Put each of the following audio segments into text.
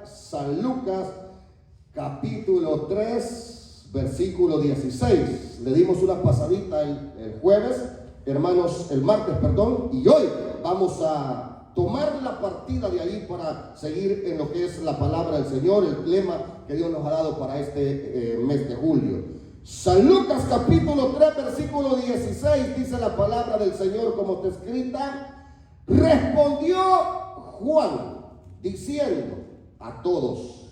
San Lucas capítulo 3 versículo 16. Le dimos una pasadita el jueves, hermanos, el martes, perdón, y hoy vamos a tomar la partida de ahí para seguir en lo que es la palabra del Señor, el lema que Dios nos ha dado para este mes de julio. San Lucas capítulo 3 versículo 16 dice la palabra del Señor como está escrita: respondió Juan diciendo a todos: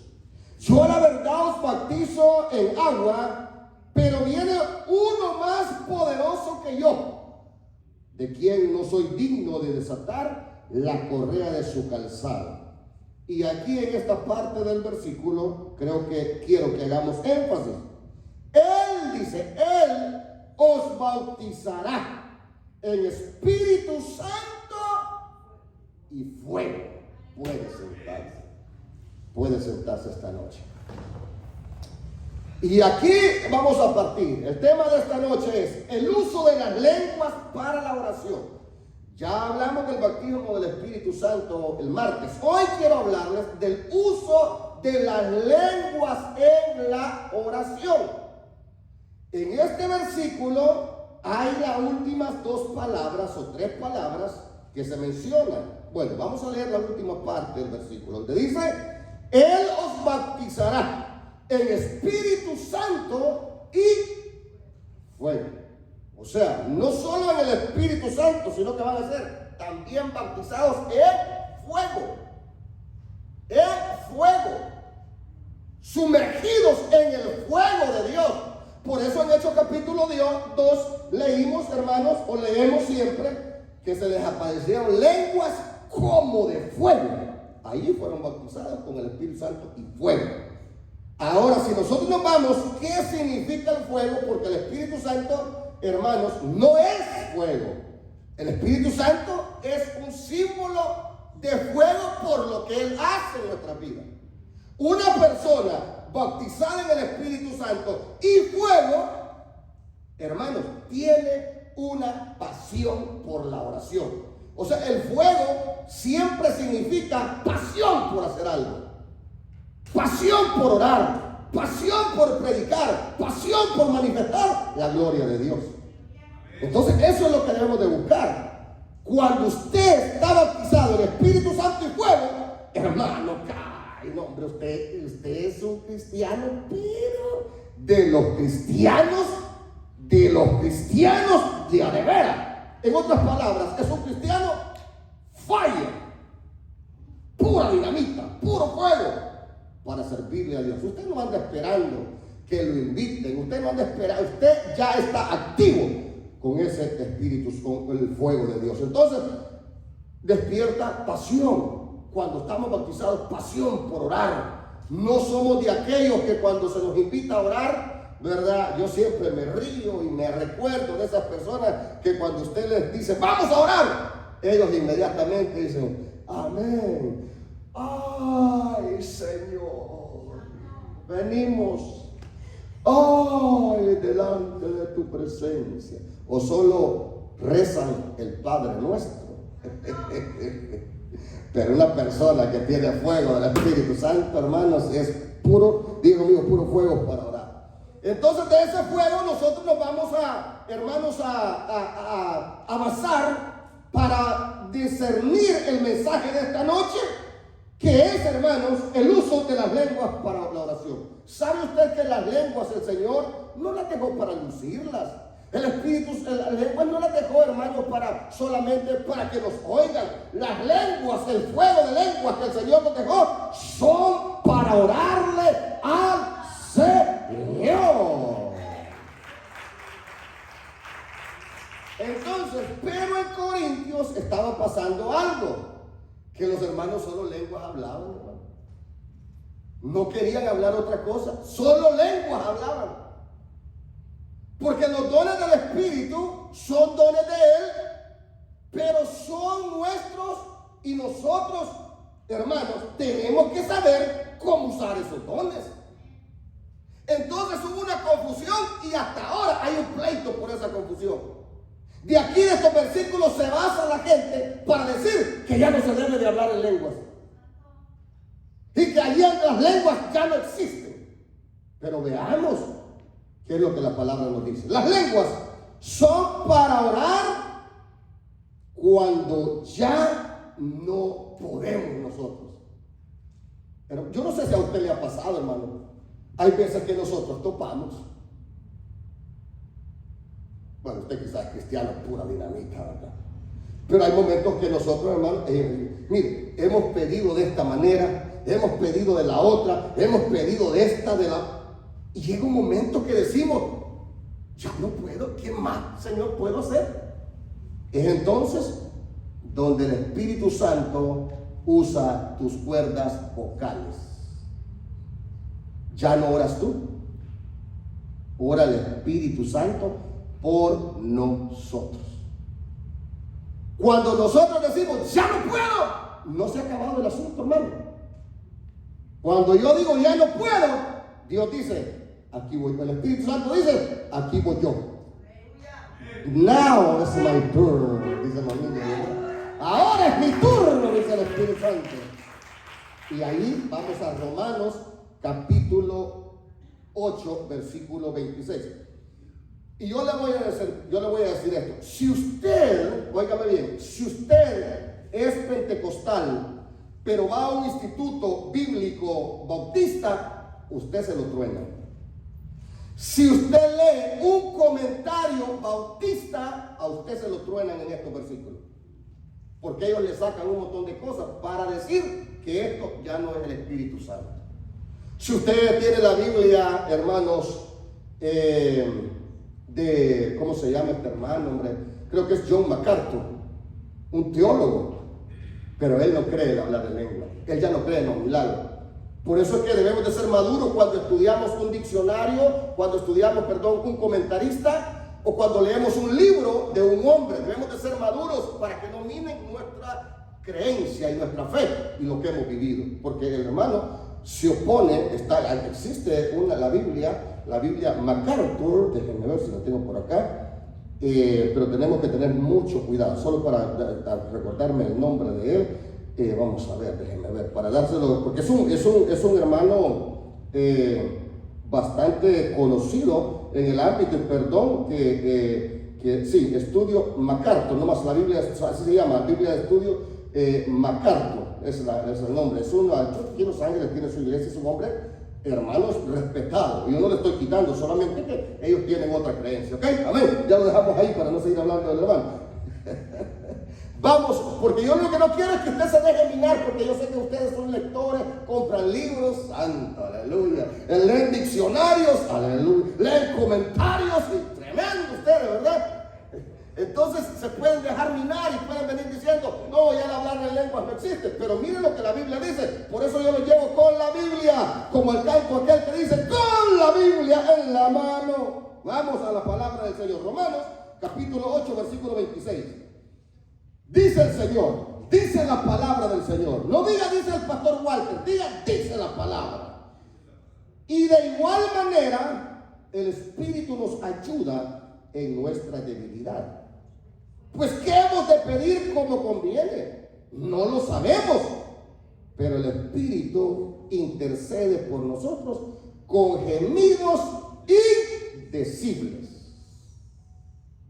yo a la verdad os bautizo en agua, pero viene uno más poderoso que yo, de quien no soy digno de desatar la correa de su calzado. Y aquí en esta parte del versículo quiero que hagamos énfasis. Él dice, él os bautizará en Espíritu Santo y fuego. Puede sentarse esta noche. Y aquí vamos a partir. El tema de esta noche es el uso de las lenguas para la oración. Ya hablamos del bautismo del Espíritu Santo el martes. Hoy quiero hablarles del uso de las lenguas en la oración. En este versículo hay las últimas dos palabras o tres palabras que se mencionan. Bueno, vamos a leer la última parte del versículo, donde dice: él os bautizará en Espíritu Santo y fuego. O sea, no solo en el Espíritu Santo, sino que van a ser también bautizados en fuego. En fuego. Sumergidos en el fuego de Dios. Por eso en Hechos capítulo 2 leímos, hermanos, o leemos siempre, que se les aparecieron lenguas como de fuego. Ahí fueron bautizados con el Espíritu Santo y fuego. Ahora, si nosotros nos vamos, ¿qué significa el fuego? Porque el Espíritu Santo, hermanos, no es fuego. El Espíritu Santo es un símbolo de fuego por lo que Él hace en nuestra vida. Una persona bautizada en el Espíritu Santo y fuego, hermanos, tiene una pasión por la oración. O sea, el fuego siempre significa pasión por hacer algo, pasión por orar, pasión por predicar, pasión por manifestar la gloria de Dios. Entonces eso es lo que debemos de buscar. Cuando usted está bautizado en Espíritu Santo y fuego, hermano, ay, no, hombre, usted es un cristiano, pero de los cristianos de a de veras. En otras palabras, es un cristiano fire, pura dinamita, puro fuego para servirle a Dios. Usted no anda esperando que lo inviten, usted no anda esperando, usted ya está activo con ese espíritu, con el fuego de Dios. Entonces, despierta pasión. Cuando estamos bautizados, pasión por orar. No somos de aquellos que cuando se nos invita a orar, ¿verdad? Yo siempre me río y me recuerdo de esas personas que cuando usted les dice: vamos a orar, ellos inmediatamente dicen: amén. Ay, Señor, venimos delante de tu presencia. O solo rezan el Padre Nuestro. Pero una persona que tiene fuego del Espíritu Santo, hermanos, es puro, digo mío, puro fuego para orar. Entonces de ese fuego nosotros nos vamos a, hermanos, a basar para discernir el mensaje de esta noche, que es, hermanos, el uso de las lenguas para la oración. ¿Sabe usted que las lenguas el Señor no las dejó para lucirlas? El Espíritu, las lenguas no las dejó, hermanos, solamente para que nos oigan. Las lenguas, el fuego de lenguas que el Señor nos dejó, son para orarle al Señor. Entonces, pero en Corintios estaba pasando algo, que los hermanos solo lenguas hablaban, hermano. No querían hablar otra cosa, solo lenguas hablaban. Porque los dones del Espíritu son dones de Él, pero son nuestros, y nosotros, hermanos, tenemos que saber cómo usar esos dones. Entonces hubo una confusión y hasta ahora hay un pleito por esa confusión. De aquí, de estos versículos, se basa la gente para decir que ya no se debe de hablar en lenguas. Y las lenguas ya no existen. Pero veamos qué es lo que la palabra nos dice. Las lenguas son para orar cuando ya no podemos nosotros. Pero yo no sé si a usted le ha pasado, hermano. Hay veces que nosotros topamos. Bueno, usted quizás es cristiano, pura dinamita, ¿verdad? Pero hay momentos que nosotros, hermano, mire, hemos pedido de esta manera, hemos pedido de la otra, hemos pedido de esta, de la... Y llega un momento que decimos, ya no puedo, ¿qué más, Señor, puedo hacer? Es entonces donde el Espíritu Santo usa tus cuerdas vocales. Ya no oras tú, ora el Espíritu Santo por nosotros. Cuando nosotros decimos, ya no puedo, no se ha acabado el asunto, hermano. Cuando yo digo, ya no puedo, Dios dice, aquí voy. El Espíritu Santo dice, aquí voy yo. Now is my turn, dice los niños. Ahora es mi turno, dice el Espíritu Santo. Y ahí vamos a Romanos capítulo 8, versículo 26. Y yo le voy a decir esto. Si usted, óigame bien, si usted es pentecostal, pero va a un instituto bíblico bautista, usted se lo truena. Si usted lee un comentario bautista, a usted se lo truenan en estos versículos. Porque ellos le sacan un montón de cosas para decir que esto ya no es el Espíritu Santo. Si usted tiene la Biblia, hermanos, ¿cómo se llama este hermano, hombre? Creo que es John MacArthur, un teólogo, pero él no cree en hablar de lengua. Él ya no cree en los milagros. Por eso es que debemos de ser maduros cuando estudiamos un diccionario, cuando estudiamos, un comentarista, o cuando leemos un libro de un hombre. Debemos de ser maduros para que no minen nuestra creencia y nuestra fe y lo que hemos vivido. Porque el hermano se opone, existe la Biblia MacArthur, déjenme ver si la tengo por acá, pero tenemos que tener mucho cuidado. Solo para recordarme el nombre de él, vamos a ver, déjenme ver, para dárselo, porque es un hermano bastante conocido en el ámbito, sí, estudio MacArthur, nomás la Biblia, así se llama, Biblia de estudio MacArthur, es el nombre. Es uno, aquí en Los Ángeles tiene su iglesia, es un hombre, hermanos, respetado. Yo no le estoy quitando, solamente que ellos tienen otra creencia, ¿ok? Amén. Ya lo dejamos ahí para no seguir hablando del hermano. Vamos, porque yo lo que no quiero es que usted se deje minar, porque yo sé que ustedes son lectores, compran libros, santo, aleluya, leen diccionarios, aleluya, leen comentarios, y tremendo ustedes, ¿verdad? Entonces se pueden dejar minar y pueden venir diciendo, no, ya el hablar de lenguas no existe. Pero miren lo que la Biblia dice. Por eso yo lo llevo con la Biblia, como el canto aquel que dice, con la Biblia en la mano. Vamos a la palabra del Señor. Romanos capítulo 8, versículo 26. Dice el Señor, dice la palabra del Señor. No diga, dice el pastor Walter, diga, dice la palabra. Y de igual manera, el Espíritu nos ayuda en nuestra debilidad. Pues ¿qué hemos de pedir como conviene? No lo sabemos, pero el Espíritu intercede por nosotros con gemidos indecibles.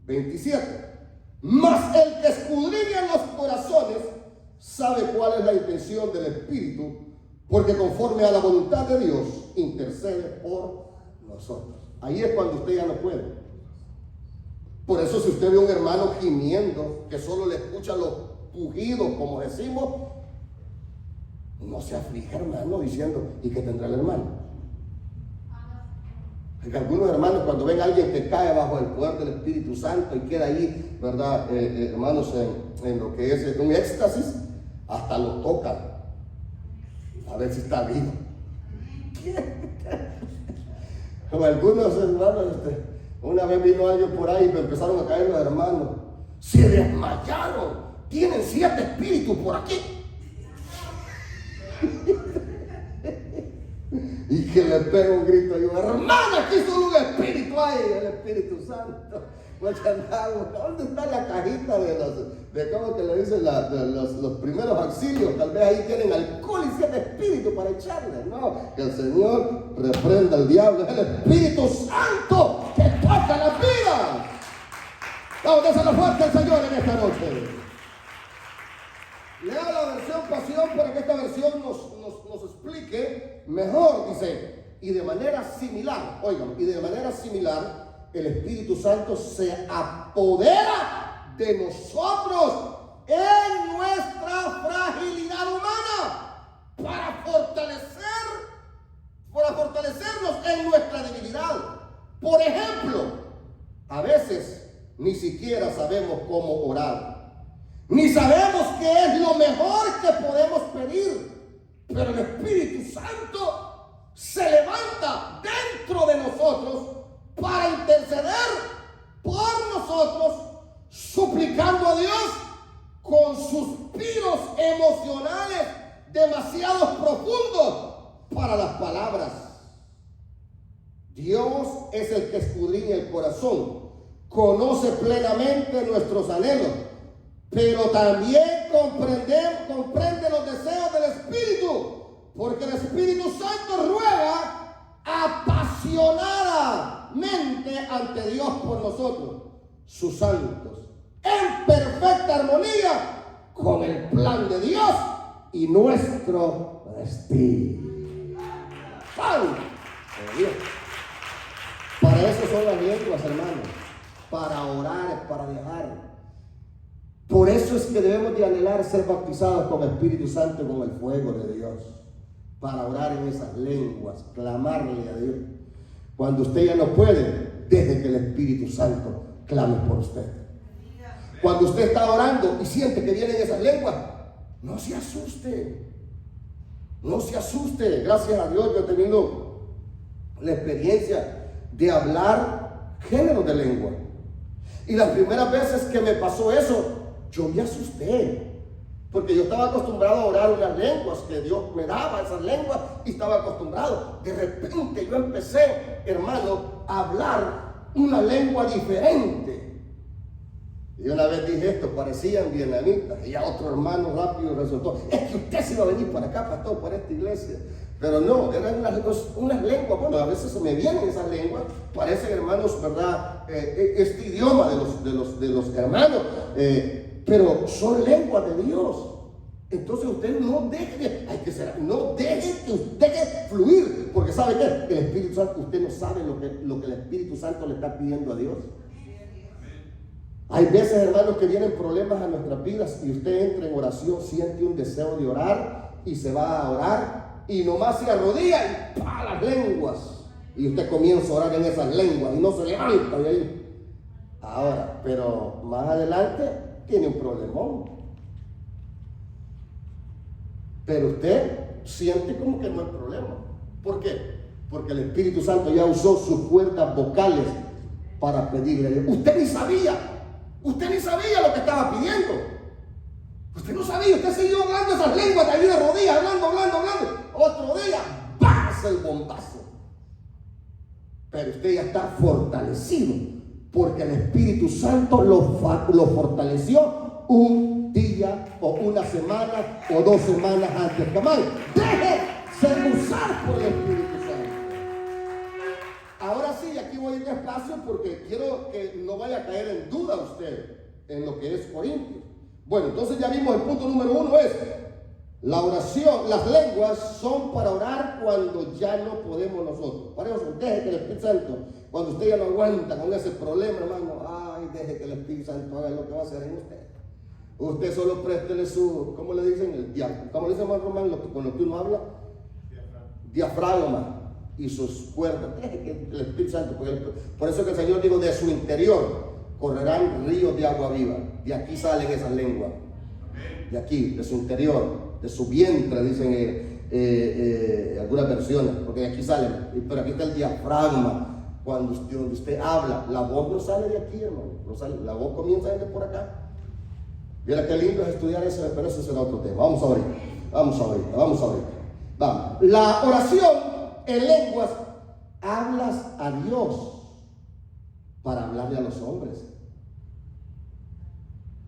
27. Mas el que escudriña los corazones sabe cuál es la intención del Espíritu, porque conforme a la voluntad de Dios intercede por nosotros. Ahí es cuando usted ya no puede. Por eso si usted ve a un hermano gimiendo, que solo le escucha los pujidos, como decimos, no se aflige, hermano, diciendo, ¿y qué tendrá el hermano? Porque algunos hermanos, cuando ven a alguien que cae bajo el poder del Espíritu Santo y queda ahí, ¿verdad? Hermanos, en lo que es un éxtasis, hasta lo tocan a ver si está vivo. Como algunos hermanos, una vez vino alguien por ahí y me empezaron a caer los hermanos. Se desmayaron. Tienen 7 espíritus por aquí. Y que le pego un grito. Yo, hermana, aquí solo un espíritu hay, el Espíritu Santo. ¿Dónde está la cajita de cómo que le dicen los primeros auxilios? Tal vez ahí tienen alcohol y 7 espíritus martillo para echarle. No, que el Señor reprenda al diablo. Es el Espíritu Santo que toca la vida. Vamos, déselo fuerte al Señor en esta noche. Lea la versión Pasión para que esta versión nos explique mejor. Dice, y de manera similar, oigan, y de manera similar, el Espíritu Santo se apodera de nosotros en nuestra fragilidad humana para fortalecernos en nuestra debilidad. Por ejemplo, a veces ni siquiera sabemos cómo orar, ni sabemos qué es lo mejor que podemos pedir, pero el Espíritu Santo se levanta dentro de nosotros para interceder por nosotros, suplicando a Dios con suspiros emocionales demasiado profundos para las palabras. Dios es el que escudriña el corazón, conoce plenamente nuestros anhelos, pero también comprende los deseos del Espíritu, porque el Espíritu Santo ruega apasionadamente ante Dios por nosotros, sus santos, en perfecta armonía con el plan de Dios y nuestro destino. ¡Santo Dios! Para eso son las lenguas, hermanos, para orar, para dejar. Por eso es que debemos de anhelar ser bautizados con el Espíritu Santo y con el fuego de Dios, para orar en esas lenguas, clamarle a Dios. Cuando usted ya no puede, deje que el Espíritu Santo clame por usted. Cuando usted está orando y siente que vienen esas lenguas, no se asuste. No se asuste. Gracias a Dios yo he tenido la experiencia de hablar géneros de lengua. Y las primeras veces que me pasó eso, yo me asusté. Porque yo estaba acostumbrado a orar unas lenguas, que Dios me daba esas lenguas y estaba acostumbrado. De repente yo empecé, hermano, a hablar una lengua diferente. Y una vez dije esto, parecían vietnamitas. Y ya otro hermano rápido resultó, es que usted se iba a venir para acá, pastor, para esta iglesia. Pero no, eran unas lenguas. Bueno, a veces se me vienen esas lenguas. Parecen, hermanos, ¿verdad? Este idioma de los hermanos. Pero son lenguas de Dios. Entonces usted no deje, no deje que usted fluir, porque ¿sabe qué? El Espíritu Santo, usted no sabe lo que el Espíritu Santo le está pidiendo a Dios. Hay veces, hermanos, que vienen problemas a nuestras vidas y usted entra en oración, siente un deseo de orar y se va a orar y nomás se arrodilla y ¡pah! Las lenguas. Y usted comienza a orar en esas lenguas y no se levanta de ahí. Ahora, pero más adelante tiene un problemón. Pero usted siente como que no hay problema. ¿Por qué? Porque el Espíritu Santo ya usó sus cuerdas vocales para pedirle a Dios. Usted ni sabía lo que estaba pidiendo. Usted no sabía, usted siguió hablando esas lenguas de ahí de rodillas, hablando. Otro día, pasa el bombazo. Pero usted ya está fortalecido, porque el Espíritu Santo lo fortaleció un día o una semana o 2 semanas antes. Deje ser usar por el Espíritu Santo. Ahora sí, aquí voy a ir despacio porque quiero que no vaya a caer en duda usted en lo que es Corintios. Bueno, entonces ya vimos el punto número 1 es la oración. Las lenguas son para orar cuando ya no podemos nosotros. Para eso, deje que el Espíritu Santo, cuando usted ya no aguanta con ese problema, hermano, deje que el Espíritu Santo haga lo que va a hacer en usted. Usted solo préstele su, ¿cómo le dicen? El diafragma. ¿Cómo le dicen, hermano Román, con lo que uno habla? Diafragma. Y sus cuerdas. Deje que el Espíritu Santo, por eso que el Señor dijo, de su interior correrán ríos de agua viva. De aquí salen esas lenguas. De aquí, de su interior, de su vientre, dicen algunas versiones, porque de aquí salen. Pero aquí está el diafragma. Cuando usted habla, la voz no sale de aquí, hermano. No sale, la voz comienza desde por acá. Mira qué lindo es estudiar eso, pero ese será otro tema. Vamos a ver. Vamos. La oración en lenguas, hablas a Dios para hablarle a los hombres.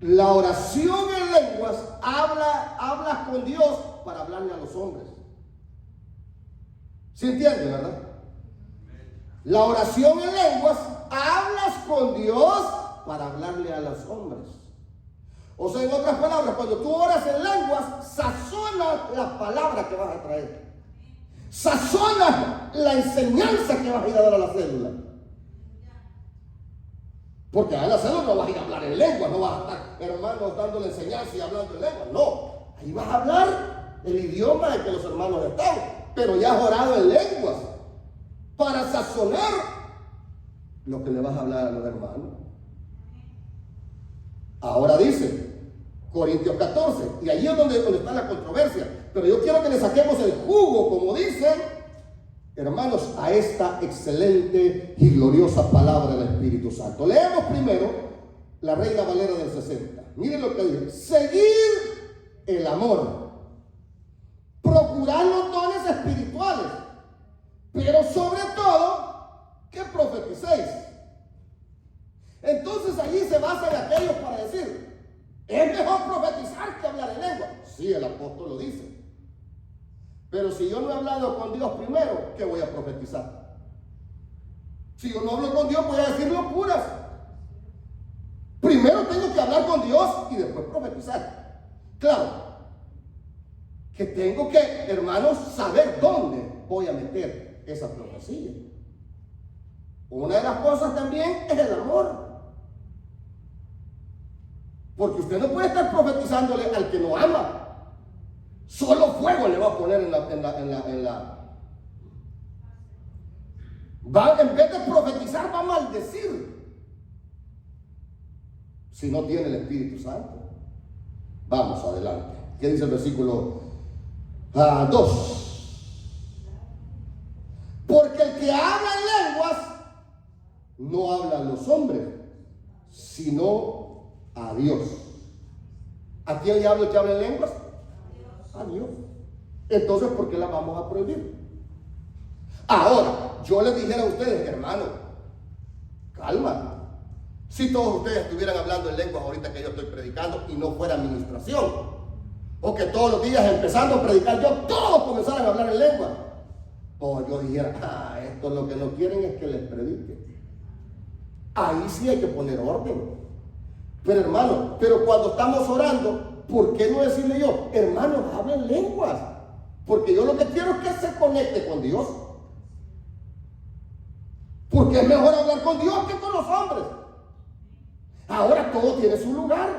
La oración en lenguas, hablas con Dios para hablarle a los hombres. ¿Sí entiende, verdad? La oración en lenguas, hablas con Dios para hablarle a los hombres. O sea, en otras palabras, cuando tú oras en lenguas, sazona la palabra que vas a traer. Sazona la enseñanza que vas a ir a dar a la célula. Porque a la célula no vas a ir a hablar en lenguas, no vas a estar, hermanos, dándole enseñanza y hablando en lenguas. No, ahí vas a hablar el idioma en que los hermanos están, pero ya has orado en lenguas para sazonar lo que le vas a hablar a los hermanos. Ahora dice Corintios 14, y ahí es donde está la controversia, pero yo quiero que le saquemos el jugo, como dicen, hermanos, a esta excelente y gloriosa palabra del Espíritu Santo. Leemos primero la Reina Valera del 60. Miren lo que dice: seguir el amor, procurar los dones espirituales, pero sobre todo que profeticéis. Entonces allí se basan aquellos para decir: es mejor profetizar que hablar en lengua. Sí, el apóstol lo dice. Pero si yo no he hablado con Dios primero, ¿qué voy a profetizar? Si yo no hablo con Dios, voy a decir locuras. Primero tengo que hablar con Dios y después profetizar. Claro, que tengo que, hermanos, saber dónde voy a meter esa profecía. Una de las cosas también es el amor. Porque usted no puede estar profetizándole al que no ama. Solo fuego le va a poner en vez de profetizar, va a maldecir. Si no tiene el Espíritu Santo. Vamos adelante. ¿Qué dice el versículo 2? Porque el que habla en lenguas no habla a los hombres, sino a Dios. ¿A quién le habla el que habla en lenguas? A Dios. Entonces, ¿por qué la vamos a prohibir? Ahora, yo les dijera a ustedes, hermano, calma. Si todos ustedes estuvieran hablando en lenguas ahorita que yo estoy predicando y no fuera administración, o que todos los días empezando a predicar yo, todos comenzaran a hablar en lengua, o yo dijera: esto lo que no quieren es que les predique. Ahí sí hay que poner orden. Pero hermano, cuando estamos orando, ¿por qué no decirle yo: hermanos, hablen lenguas? Porque yo lo que quiero es que se conecte con Dios. Porque es mejor hablar con Dios que con los hombres. Ahora todo tiene su lugar.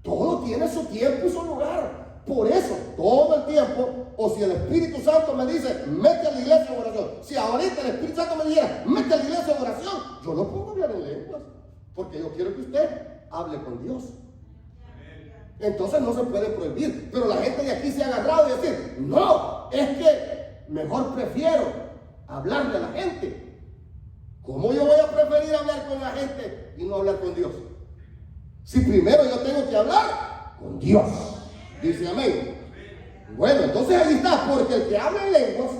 Todo tiene su tiempo y su lugar. Por eso, todo el tiempo, o si el Espíritu Santo me dice: mete a la iglesia en oración. Si ahorita el Espíritu Santo me dijera: mete a la iglesia en oración, yo no puedo hablar en lenguas. Porque yo quiero que usted hable con Dios. Entonces no se puede prohibir. Pero la gente de aquí se ha agarrado y decir: no, es que mejor prefiero hablarle a la gente. ¿Cómo yo voy a preferir hablar con la gente y no hablar con Dios? Si primero yo tengo que hablar con Dios. Dice amén. Bueno, entonces ahí está. Porque el que habla en lenguas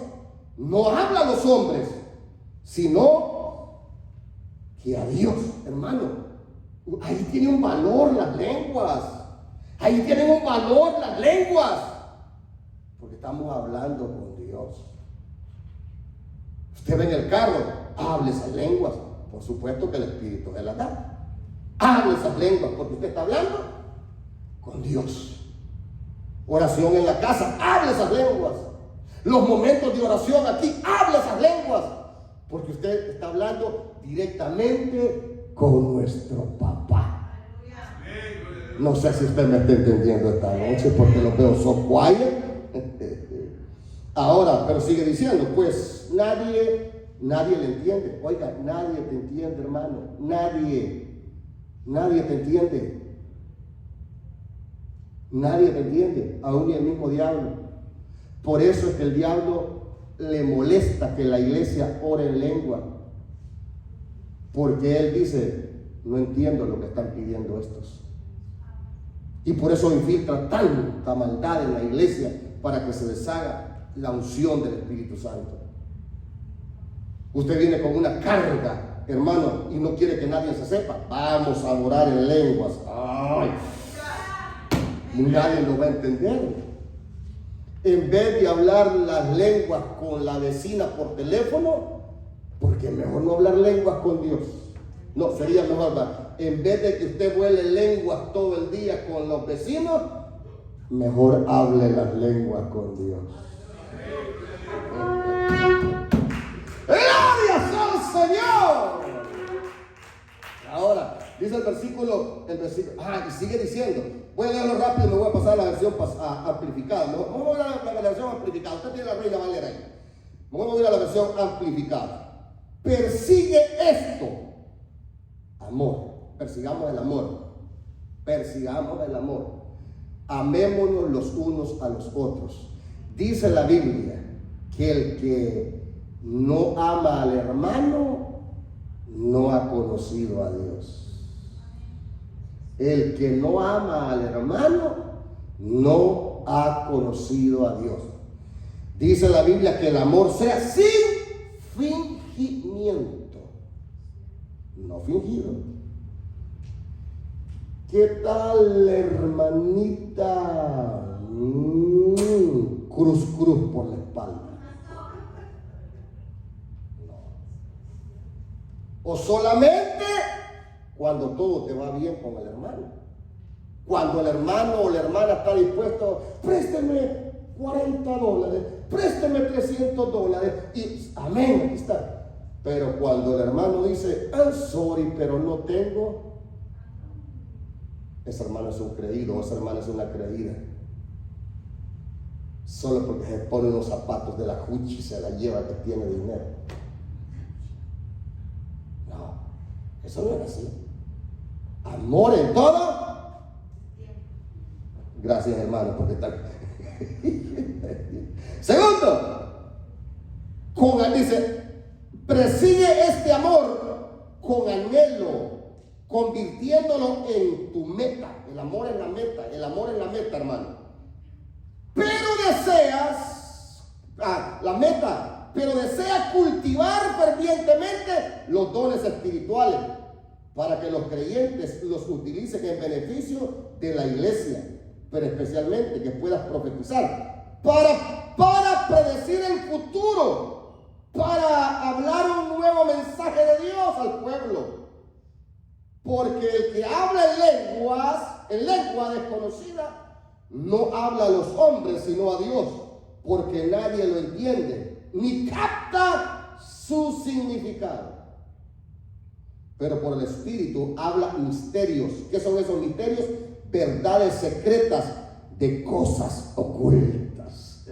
no habla a los hombres, sino que a Dios. Hermano, ahí tiene un valor las lenguas. Ahí tienen un valor las lenguas. Porque estamos hablando con Dios. Usted ve en el carro, hable esas lenguas. Por supuesto que el Espíritu se las da. Hable esas lenguas porque usted está hablando con Dios. Oración en la casa, hable esas lenguas. Los momentos de oración aquí, hable esas lenguas. Porque usted está hablando directamente con nuestro papá. No sé si usted me está entendiendo esta noche porque lo veo so quiet. Ahora, pero sigue diciendo, pues nadie le entiende. Oiga, nadie te entiende, hermano. Nadie te entiende. Nadie te entiende, aún ni el mismo diablo. Por eso es que el diablo le molesta que la iglesia ore en lengua. Porque él dice: no entiendo lo que están pidiendo estos. Y por eso infiltra tanta maldad en la iglesia para que se deshaga la unción del Espíritu Santo. Usted viene con una carga, hermano, y no quiere que nadie se sepa. Vamos a orar en lenguas. ¡Ay! Y nadie lo va a entender. en vez de hablar las lenguas con la vecina por teléfono, porque mejor no hablar lenguas con Dios. No, sería mejor, ¿verdad? En vez de que usted vuele lenguas todo el día con los vecinos, mejor hable las lenguas con Dios. ¡Gloria al Señor! Ahora, dice el versículo, y sigue diciendo, voy a leerlo rápido y me voy a pasar a la versión amplificada. Vamos a ver la versión amplificada. Usted tiene la Reina Valera ahí. Vamos a ir a la versión amplificada. Persigue esto. Amor. Persigamos el amor. Persigamos el amor. Amémonos los unos a los otros. Dice la Biblia que el que no ama al hermano no ha conocido a Dios. El que no ama al hermano no ha conocido a Dios. Dice la Biblia que el amor sea sin fingimiento, no fingido. ¿Qué tal, hermanita? Cruz por la espalda. O solamente cuando todo te va bien con el hermano. Cuando el hermano o la hermana está dispuesto, présteme $40, présteme $300 y amén, aquí está. Pero cuando el hermano dice, I'm sorry, pero no tengo, ese hermano es un creído, esa hermana es una creída. Solo porque se pone unos zapatos de la Gucci y se la lleva que tiene dinero. Eso no es así. Amor en todo. Gracias, hermano, porque está. Segundo, dice, persigue este amor con anhelo, convirtiéndolo en tu meta. El amor es la meta, el amor es la meta, hermano. Pero deseas, la meta, pero desea cultivar fervientemente los dones espirituales para que los creyentes los utilicen en beneficio de la iglesia, pero especialmente que puedas profetizar para predecir el futuro, para hablar un nuevo mensaje de Dios al pueblo. Porque el que habla en lengua desconocida, no habla a los hombres sino a Dios, porque nadie lo entiende ni capta su significado. Pero por el Espíritu habla misterios. ¿Qué son esos misterios? Verdades secretas de cosas ocultas.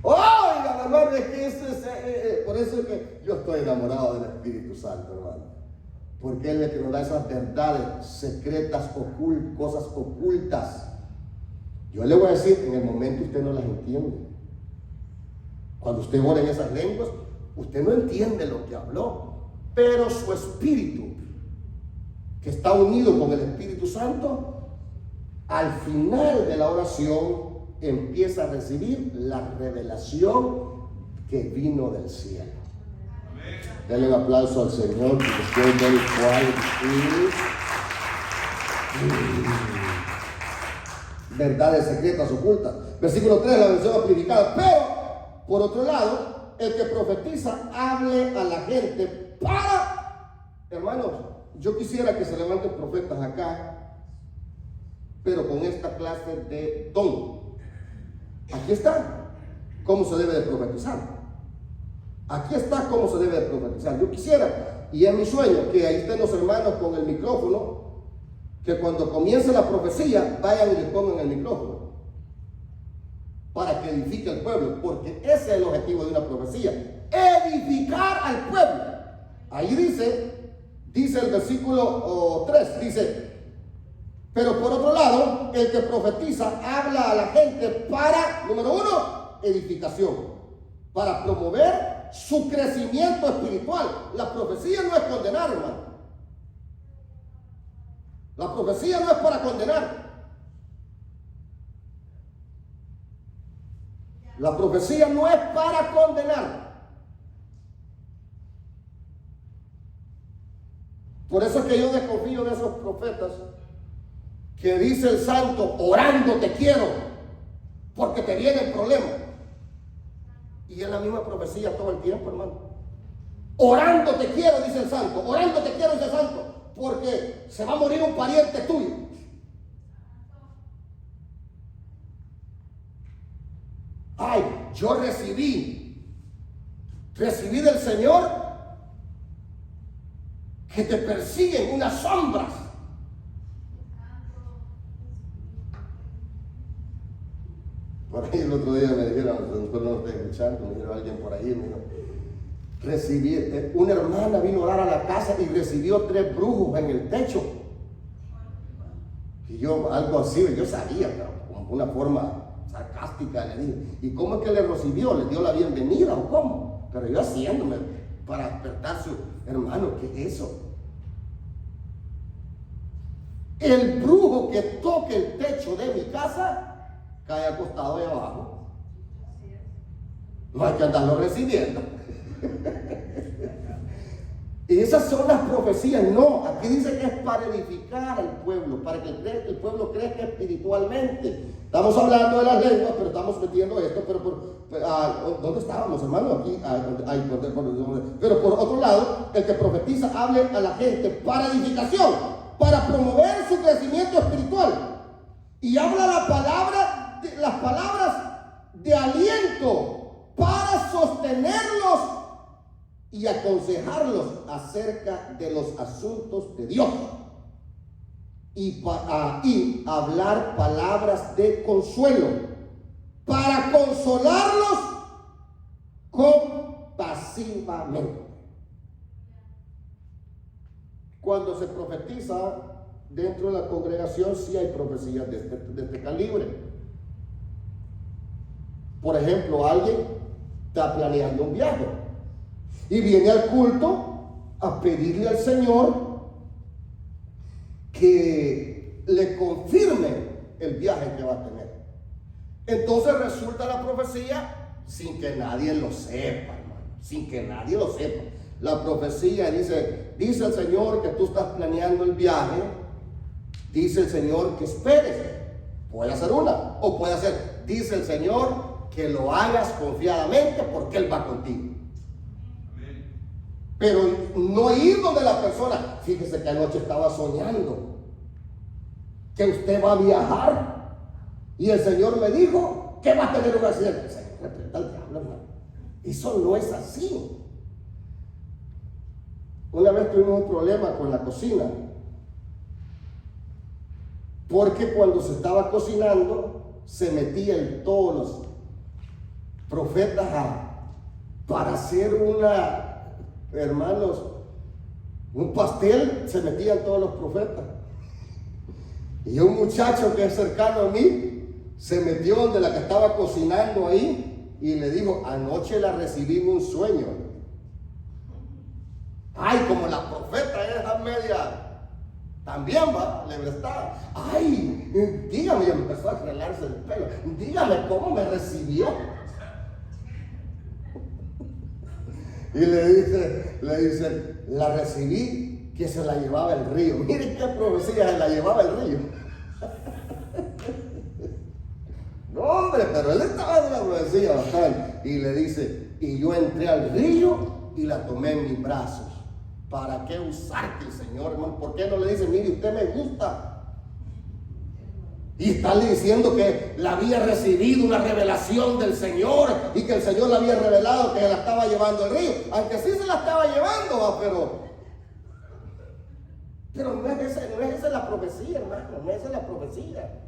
Oiga, hermano, es que por eso es que yo estoy enamorado del Espíritu Santo, hermano. Porque Él es el que nos da esas verdades secretas, cosas ocultas. Yo le voy a decir, en el momento usted no las entiende. Cuando usted ora en esas lenguas, usted no entiende lo que habló. Pero su espíritu, que está unido con el Espíritu Santo, al final de la oración empieza a recibir la revelación que vino del cielo. Denle un aplauso al Señor, porque estoy very quiet. Verdades secretas ocultas. Versículo 3, la versión amplificada. Pero, por otro lado, el que profetiza hable a la gente para... Hermanos, yo quisiera que se levanten profetas acá, pero con esta clase de don. Aquí está cómo se debe de profetizar. Aquí está cómo se debe de profetizar. Yo quisiera, y es mi sueño, que ahí estén los hermanos con el micrófono, que cuando comience la profecía vayan y le pongan el micrófono para que edifique el pueblo, porque ese es el objetivo de una profecía, edificar al pueblo. Ahí dice el versículo 3, dice, pero por otro lado, el que profetiza habla a la gente para, número 1, edificación, para promover su crecimiento espiritual. La profecía no es condenar, hermano. La profecía no es para condenar. La profecía no es para condenar. Por eso es que yo desconfío de esos profetas que dice el santo, orando te quiero. porque te viene el problema. Y es la misma profecía todo el tiempo, hermano. Orando te quiero, dice el santo. Orando te quiero, dice el santo, porque se va a morir un pariente tuyo. Ay, yo recibí del Señor que te persiguen unas sombras. Por ahí el otro día me dijeron, después no lo estoy escuchando, me dijo alguien por ahí, me dijo, una hermana vino a orar a la casa y recibió 3 brujos en el techo. Y yo, algo así, yo sabía, pero como una forma sarcástica le dije, ¿y cómo es que le recibió? ¿Le dio la bienvenida o cómo? Pero yo haciéndome para despertar su hermano, ¿qué es eso? El brujo que toque el techo de mi casa cae acostado ahí abajo. No hay que andarlo recibiendo. Y esas son las profecías. No, aquí dice que es para edificar al pueblo, para que el pueblo crezca espiritualmente. Estamos hablando de las lenguas, pero estamos metiendo esto, pero ¿dónde estábamos, hermano? Aquí, pero por otro lado, el que profetiza hable a la gente para edificación, para promover su crecimiento espiritual. Y habla las palabras de aliento para sostenerlos y aconsejarlos acerca de los asuntos de Dios. Y hablar palabras de consuelo para consolarlos compasivamente. Cuando se profetiza dentro de la congregación, sí hay profecías de este calibre. Por ejemplo, alguien está planeando un viaje y viene al culto a pedirle al Señor que le confirme el viaje que va a tener. Entonces resulta la profecía sin que nadie lo sepa, hermano, sin que nadie lo sepa. La profecía dice el Señor que tú estás planeando el viaje, dice el Señor que esperes. Puede ser una, o puede ser, dice el Señor que lo hagas confiadamente porque Él va contigo. Pero no ir donde la persona, fíjese que anoche estaba soñando que usted va a viajar y el Señor me dijo que va a tener un accidente. Señor, reprenda al diablo, hermano. Eso no es así. Una vez tuvimos un problema con la cocina, porque cuando se estaba cocinando se metían todos los profetas para hacer hermanos, un pastel, se metían todos los profetas. Y un muchacho que es cercano a mí se metió donde la que estaba cocinando ahí y le dijo, anoche la recibí en un sueño. Ay, como la profeta es media, también va, le está. Ay, dígame, y empezó a arreglarse el pelo. Dígame cómo me recibió. Y le dice, la recibí que se la llevaba el río. Miren qué profecía, se la llevaba el río. No, hombre, pero él estaba en la profecía bastante. Y le dice, y yo entré al río y la tomé en mis brazos. ¿Para qué usarte, Señor, hermano? ¿Por qué no le dice, mire, usted me gusta? Y está diciendo que la había recibido una revelación del Señor y que el Señor la había revelado que la estaba llevando al río. Aunque sí se la estaba llevando, pero no es esa la profecía, hermano, no es esa la profecía.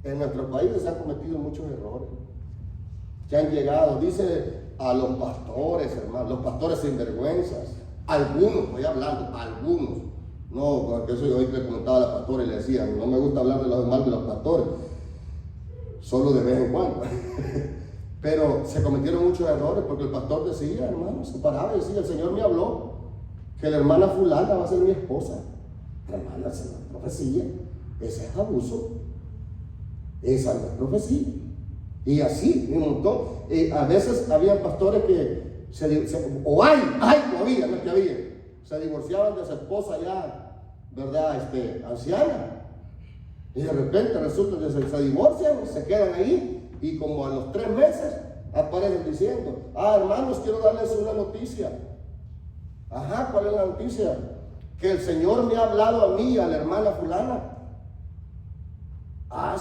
En nuestro país se han cometido muchos errores que han llegado, dice, a los pastores, hermano, los pastores sinvergüenzas. Algunos, estoy hablando, algunos. No, porque eso yo hoy le comentaba a la pastora y le decía, no me gusta hablar de los mal de los pastores, solo de vez en cuando. Pero se cometieron muchos errores porque el pastor decía, hermano, se paraba y decía, el Señor me habló que la hermana fulana va a ser mi esposa. Hermana, esa no es profecía, ese es abuso, esa no es profecía. Y así, un montón. A veces había pastores que todavía, no es que había, se divorciaban de su esposa ya, ¿verdad? Anciana. Y de repente resulta que se divorcian, se quedan ahí Y como a los 3 meses aparecen diciendo, hermanos, quiero darles una noticia. Ajá, ¿cuál es la noticia? Que el Señor me ha hablado a mí y a la hermana fulana.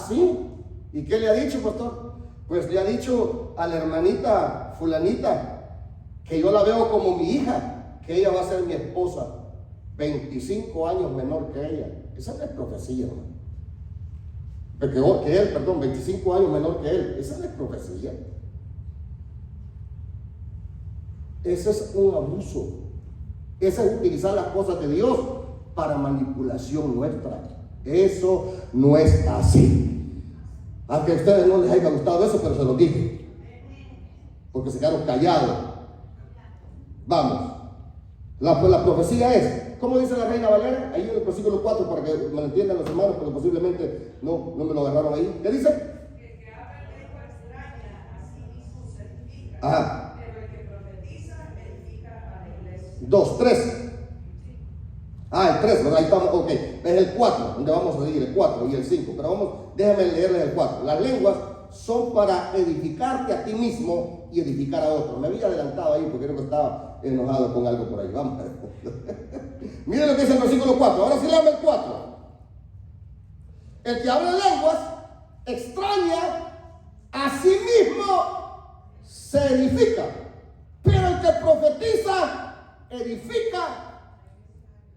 Sí. ¿Y qué le ha dicho, pastor? Pues le ha dicho a la hermanita fulanita que yo la veo como mi hija, que ella va a ser mi esposa, 25 años menor que ella. Esa no es profecía, hermano. Que él, 25 años menor que él. Esa no es profecía. Ese es un abuso. Ese es utilizar las cosas de Dios para manipulación nuestra. Eso no es así. Aunque a ustedes no les haya gustado eso, pero se lo dije. Porque se quedaron callados. Vamos. La profecía es, ¿cómo dice la Reina Valera? Ahí en el versículo 4, para que me lo entiendan los hermanos, porque posiblemente no me lo agarraron ahí. ¿Qué dice? Que habla lengua extraña, así mismo se edifica. Ajá. Pero el que profetiza edifica a la iglesia. 2, 3. El 3, ¿verdad? Ahí estamos, ok. Es el 4, donde vamos a seguir, el 4 y el 5. Pero vamos, déjame leerles el 4. Las lenguas son para edificarte a ti mismo y edificar a otro. Me había adelantado ahí porque creo que estaba enojado con algo por ahí. Vamos. Miren lo que dice el versículo 4. Ahora sí léame el 4. El que habla lenguas extraña, a sí mismo se edifica. Pero el que profetiza edifica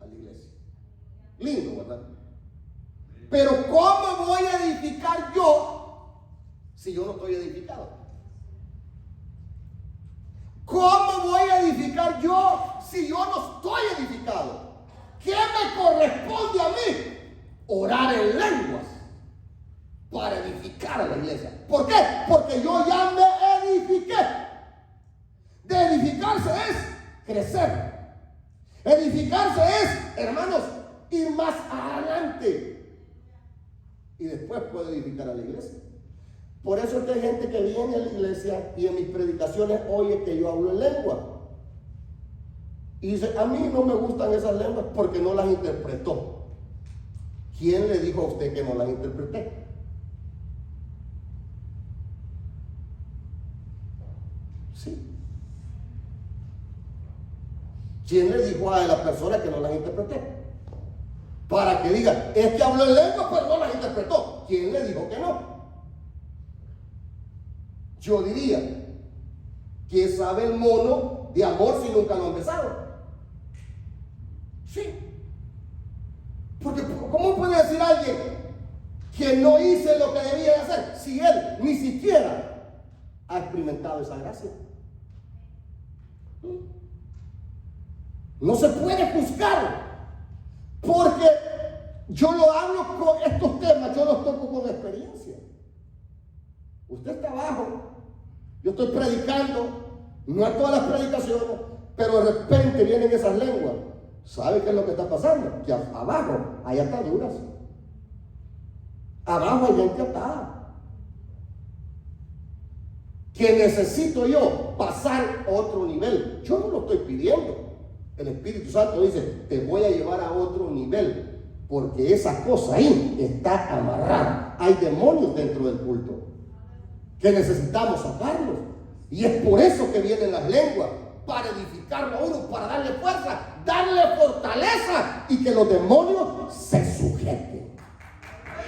a la iglesia. Lindo, ¿verdad? Pero ¿cómo voy a edificar yo si yo no estoy edificado? ¿Cómo voy a edificar yo si yo no estoy edificado? ¿Qué me corresponde a mí? Orar en lenguas para edificar a la iglesia. ¿Por qué? Porque yo ya me edifiqué. De edificarse es crecer. Edificarse es, hermanos, ir más adelante. Y después puedo edificar a la iglesia. Por eso es que hay gente que viene a la iglesia y en mis predicaciones oye que yo hablo en lengua. Y dice, a mí no me gustan esas lenguas porque no las interpretó. ¿Quién le dijo a usted que no las interpreté? Sí. ¿Quién le dijo a la persona que no las interpreté? Para que diga, es que habló en lengua pero no las interpretó. ¿Quién le dijo que no? Yo diría, ¿quién sabe el mono de amor si nunca lo han besado? Sí. Porque ¿cómo puede decir alguien que no hice lo que debía de hacer si él ni siquiera ha experimentado esa gracia? No se puede juzgar, porque yo lo hablo con estos temas, yo los toco con experiencia. Usted está abajo, yo estoy predicando, no a todas las predicaciones, pero de repente vienen esas lenguas. ¿Sabe qué es lo que está pasando? Que abajo hay ataduras. Abajo hay gente atada. Que necesito yo pasar otro nivel. Yo no lo estoy pidiendo. El Espíritu Santo dice, te voy a llevar a otro nivel. Porque esa cosa ahí está amarrada. Hay demonios dentro del culto que necesitamos sacarlos. Y es por eso que vienen las lenguas. Para edificarlo a uno, para darle fuerza, darle fortaleza y que los demonios se sujeten.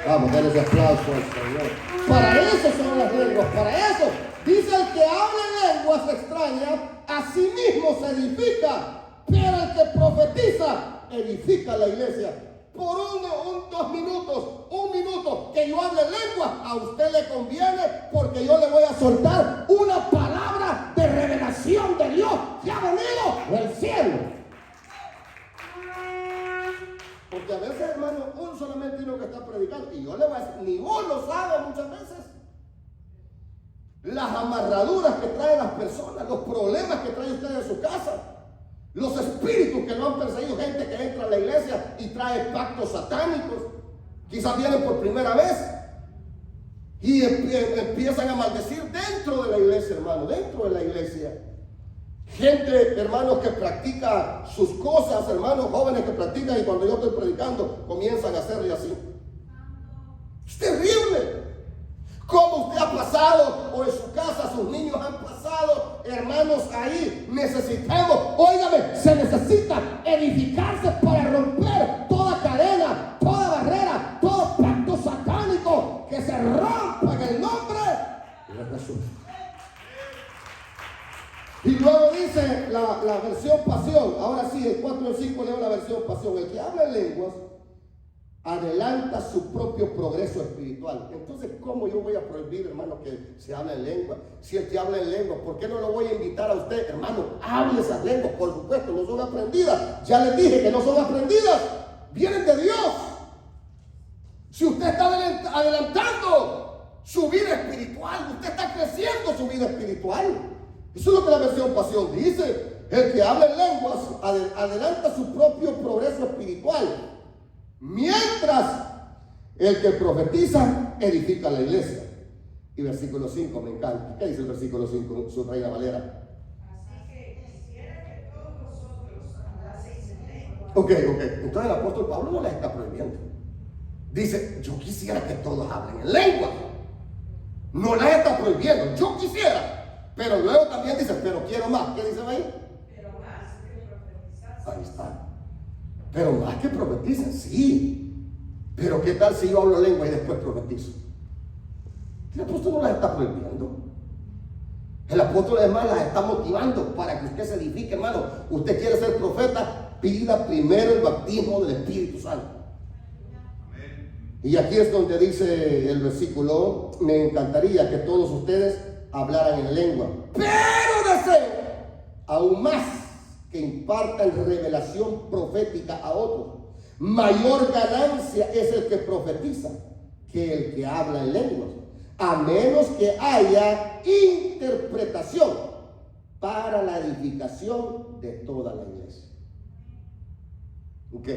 Vamos, denle ese aplauso al Señor. Para eso son las lenguas, para eso. Dice el que habla lenguas extrañas, a sí mismo se edifica, pero el que profetiza, edifica la iglesia. Por 2 minutos, 1 minuto que yo hable lengua, a usted le conviene porque yo le voy a soltar una palabra de revelación de Dios que ha venido del cielo. Porque a veces, hermano, uno solamente tiene que está predicando y yo le voy a decir, ni uno sabe muchas veces las amarraduras que traen las personas, los problemas que trae usted en su casa. Los espíritus que lo han perseguido, gente que entra a la iglesia y trae pactos satánicos, quizás vienen por primera vez y empiezan a maldecir dentro de la iglesia, hermano, dentro de la iglesia. Gente, hermanos, que practica sus cosas, hermanos, jóvenes que practican y cuando yo estoy predicando comienzan a hacerle así. Es terrible. ¿Cómo usted ha pasado pasado, o en su casa sus niños han pasado, hermanos, ahí necesitamos, óigame, se necesita edificarse para romper toda cadena, toda barrera, todo pacto satánico, que se rompa en el nombre de Jesús. Y luego dice la versión pasión. Ahora sí, el 4 y el 5 leo la versión pasión. El que habla en lenguas adelanta su propio progreso espiritual. Entonces, ¿cómo yo voy a prohibir, hermano, que se hable en lengua? Si el que habla en lengua, ¿por qué no lo voy a invitar a usted? Hermano, hable esas lenguas, por supuesto, no son aprendidas. Ya les dije que no son aprendidas, vienen de Dios. Si usted está adelantando su vida espiritual, usted está creciendo su vida espiritual. Eso es lo que la versión pasión dice. El que habla en lenguas adelanta su propio progreso espiritual, mientras el que profetiza edifica la iglesia. Y versículo 5 me encanta. ¿Qué dice el versículo 5? Su Reina Valera. Así que quisiera que todos vosotros hablaseis en lengua. Ok. Entonces el apóstol Pablo no les está prohibiendo. Dice, yo quisiera que todos hablen en lengua. No les está prohibiendo. Yo quisiera. Pero luego también dice, pero quiero más. ¿Qué dice ahí? Pero más que profetizar. Ahí está. Pero más que profeticen, sí. Pero ¿qué tal si yo hablo lengua y después profetizo? El apóstol no las está prohibiendo. El apóstol además las está motivando para que usted se edifique, hermano. Usted quiere ser profeta, pida primero el bautismo del Espíritu Santo. Y aquí es donde dice el versículo, me encantaría que todos ustedes hablaran en lengua, pero deseo aún más que impartan revelación profética a otros. Mayor ganancia es el que profetiza que el que habla en lenguas, a menos que haya interpretación para la edificación de toda la iglesia. ¿Ok?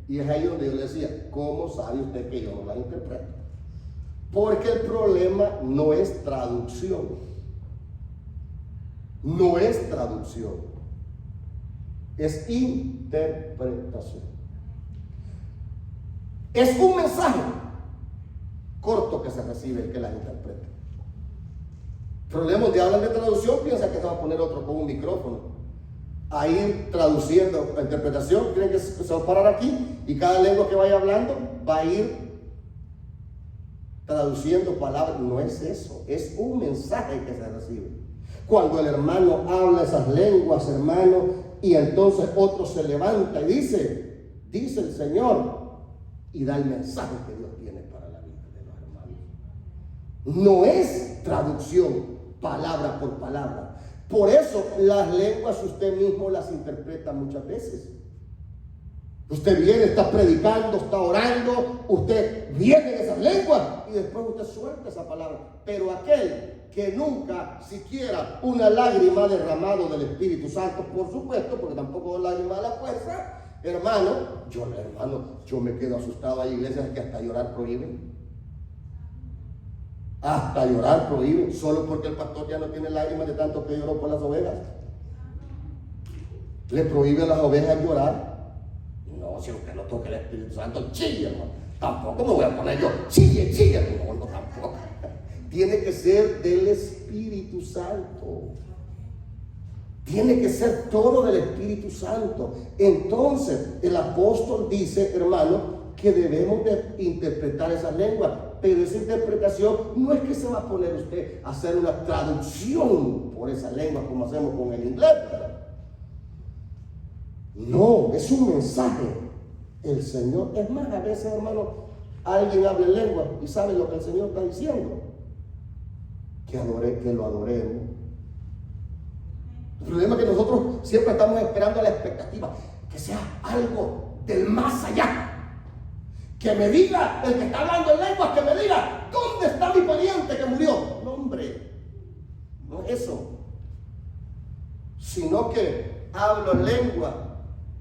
Y es ahí donde yo le decía, ¿cómo sabe usted que yo no la interpreto? Porque el problema no es traducción. No es traducción. Es interpretación. Es un mensaje corto que se recibe el que la interpreta. Problemas de hablar de traducción, piensa que se va a poner otro con un micrófono ahí traduciendo la interpretación. Creen que se va a parar aquí y cada lengua que vaya hablando va a ir traduciendo palabras. No es eso, es un mensaje que se recibe. Cuando el hermano habla esas lenguas, hermano, y entonces otro se levanta y dice el Señor, y da el mensaje que Dios tiene para la vida de los hermanos. No es traducción, palabra por palabra. Por eso las lenguas usted mismo las interpreta muchas veces. Usted viene, está predicando, está orando, usted viene en esas lenguas y después usted suelta esa palabra. Pero aquel que nunca siquiera una lágrima derramado del Espíritu Santo, por supuesto, porque tampoco es lágrima de la fuerza, hermano, yo me quedo asustado. Hay iglesias que hasta llorar prohíben. Hasta llorar prohíben, solo porque el pastor ya no tiene lágrimas de tanto que lloró por las ovejas. Le prohíbe a las ovejas llorar. No, si usted no toca el Espíritu Santo, chille, hermano. Tampoco me voy a poner yo, chille. No, tampoco. Tiene que ser del Espíritu Santo. Tiene que ser todo del Espíritu Santo. Entonces, el apóstol dice, hermano, que debemos de interpretar esas lenguas. Pero esa interpretación no es que se va a poner usted a hacer una traducción por esa lengua como hacemos con el inglés, ¿verdad? No, es un mensaje. El Señor, es más, a veces, hermano, alguien habla en lengua y sabe lo que el Señor está diciendo. Que lo adoremos. El problema es que nosotros siempre estamos esperando la expectativa, que sea algo del más allá. Que me diga, el que está hablando en lenguas, que me diga, ¿dónde está mi pariente que murió? No, hombre, no es eso. Sino que hablo en lengua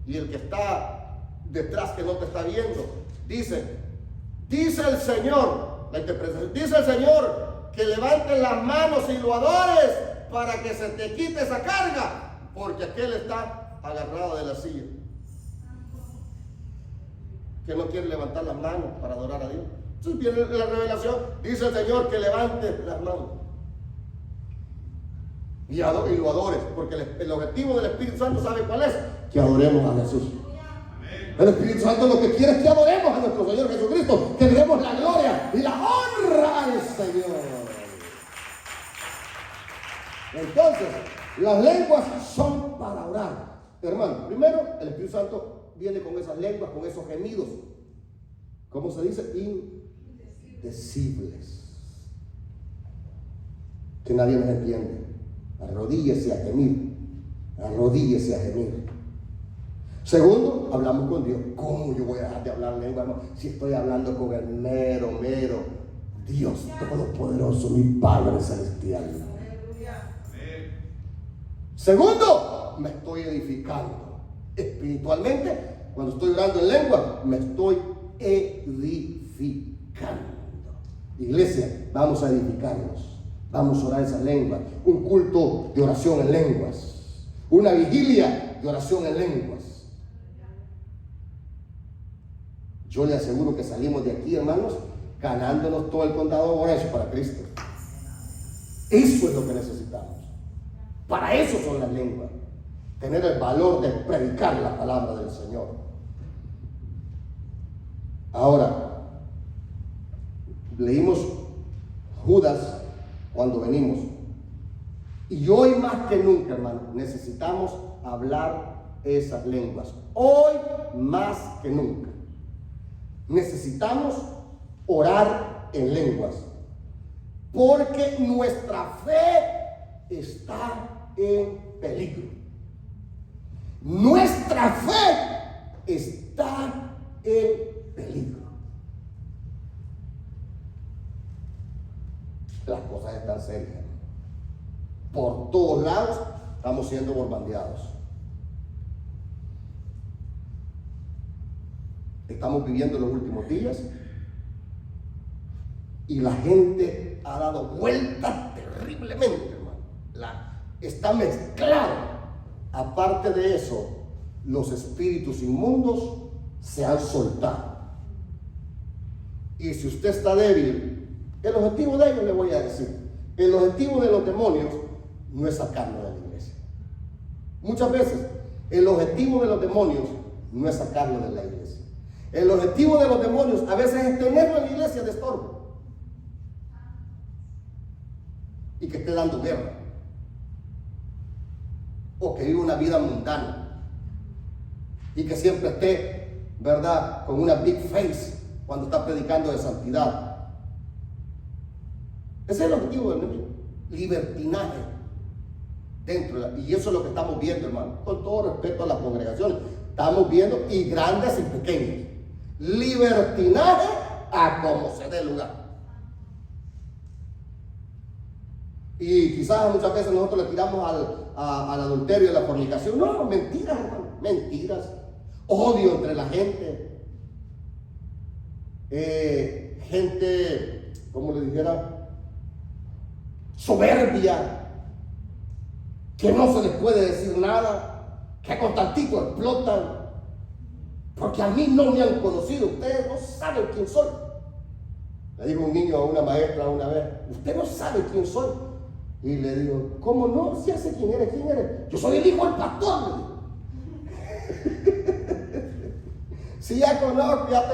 y el que está detrás que no te está viendo, dice el Señor, la interpretación, dice el Señor, que levantes las manos y lo adores para que se te quite esa carga, porque aquel está agarrado de la silla. Que no quiere levantar las manos para adorar a Dios. Entonces viene la revelación, dice el Señor que levante las manos. y lo adores, porque el objetivo del Espíritu Santo, ¿sabe cuál es? Que adoremos a Jesús. El Espíritu Santo lo que quiere es que adoremos a nuestro Señor Jesucristo, que le demos la gloria y la honra al Señor. Entonces, las lenguas son para orar. Hermano, primero, el Espíritu Santo viene con esas lenguas, con esos gemidos. ¿Cómo se dice? Indecibles. Que nadie nos entiende. Arrodíllese a gemir. Arrodíllese a gemir. Segundo, hablamos con Dios. ¿Cómo yo voy a dejar de hablar lengua, hermano? Si estoy hablando con el mero Dios Todopoderoso, mi Padre Celestial. Segundo, me estoy edificando. Espiritualmente, cuando estoy orando en lengua, me estoy edificando. Iglesia, vamos a edificarnos. Vamos a orar esa lengua. Un culto de oración en lenguas. Una vigilia de oración en lenguas. Yo le aseguro que salimos de aquí, hermanos, ganándonos todo el condado de Orange para Cristo. Eso es lo que necesitamos. Para eso son las lenguas. Tener el valor de predicar la palabra del Señor. Ahora, leímos Judas cuando venimos. Y hoy más que nunca, hermano, necesitamos hablar esas lenguas. Hoy más que nunca. Necesitamos orar en lenguas. Porque nuestra fe está en peligro. Nuestra fe está en peligro. Las cosas están serias. Por todos lados estamos siendo bombardeados. Estamos viviendo los últimos días y la gente ha dado vueltas terriblemente, hermano. Está mezclado. Aparte de eso, los espíritus inmundos se han soltado. Y si usted está débil, el objetivo de ellos, le voy a decir, el objetivo de los demonios no es sacarlo de la iglesia. Muchas veces, el objetivo de los demonios no es sacarlo de la iglesia. El objetivo de los demonios a veces es tenerlo en la iglesia de estorbo. Y que esté dando guerra. O que viva una vida mundana. Y que siempre esté, ¿verdad?, con una big face cuando está predicando de santidad. Ese es el objetivo del enemigo. Libertinaje dentro de y eso es lo que estamos viendo, hermano. Con todo respeto a las congregaciones, estamos viendo, y grandes y pequeños, libertinaje a como se dé lugar. Y quizás muchas veces nosotros le tiramos al adulterio y a la fornicación. No, mentiras, hermano, mentiras. Odio entre la gente. Gente, como le dijera, soberbia, que no se les puede decir nada, que con tantito explotan. Porque a mí no me han conocido, ustedes no saben quién soy. Le dijo un niño a una maestra una vez: usted no sabe quién soy. Y le digo: ¿cómo no? Si sé quién eres, ¿quién eres? Yo soy el hijo del pastor. Si ya te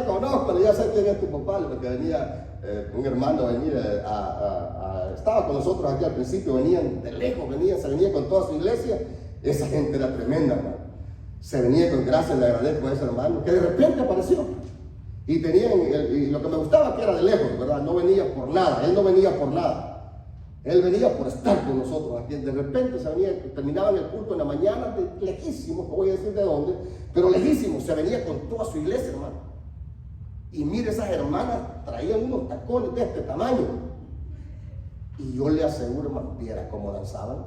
conozco, ya sé quién es tu papá, porque venía un hermano, estaba con nosotros aquí al principio, venían de lejos, se venía con toda su iglesia. Esa gente era tremenda, hermano. Se venía con gracia, le agradezco a ese hermano, que de repente apareció. Y lo que me gustaba que era de lejos, ¿verdad? No venía por nada, él no venía por nada. Él venía por estar con nosotros aquí. De repente terminaban el culto en la mañana, lejísimos, no voy a decir de dónde, pero lejísimos, se venía con toda su iglesia, hermano. Y mire, esas hermanas traían unos tacones de este tamaño. Y yo le aseguro, hermano, viera cómo danzaban.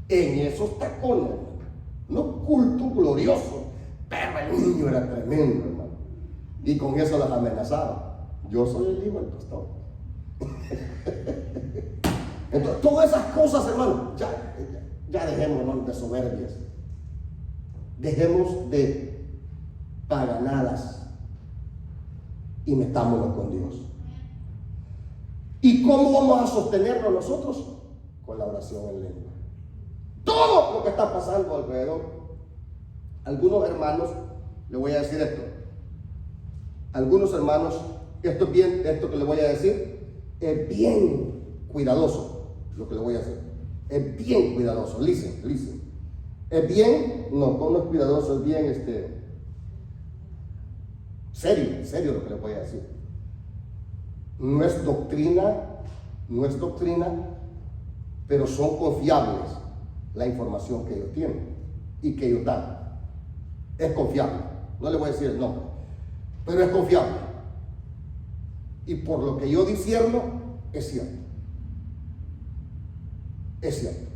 En esos tacones, hermano. No culto glorioso, pero el niño era tremendo, hermano. Y con eso las amenazaba. Yo soy el hijo del pastor. Entonces, todas esas cosas, hermano, ya dejemos, hermano, de soberbias. Dejemos de paganadas y metámonos con Dios. ¿Y cómo vamos a sostenernos nosotros? con la oración en lengua. Todo lo que está pasando alrededor. Algunos hermanos, le voy a decir esto. Algunos hermanos, esto que le voy a decir, es bien cuidadoso lo que le voy a decir. Es bien cuidadoso. Listen. Es bien, no es cuidadoso, es bien serio lo que le voy a decir. No es doctrina, pero son confiables la información que ellos tienen y que ellos dan. Es confiable. No le voy a decir el nombre, pero es confiable. Y por lo que yo discierno, es cierto. Es cierto.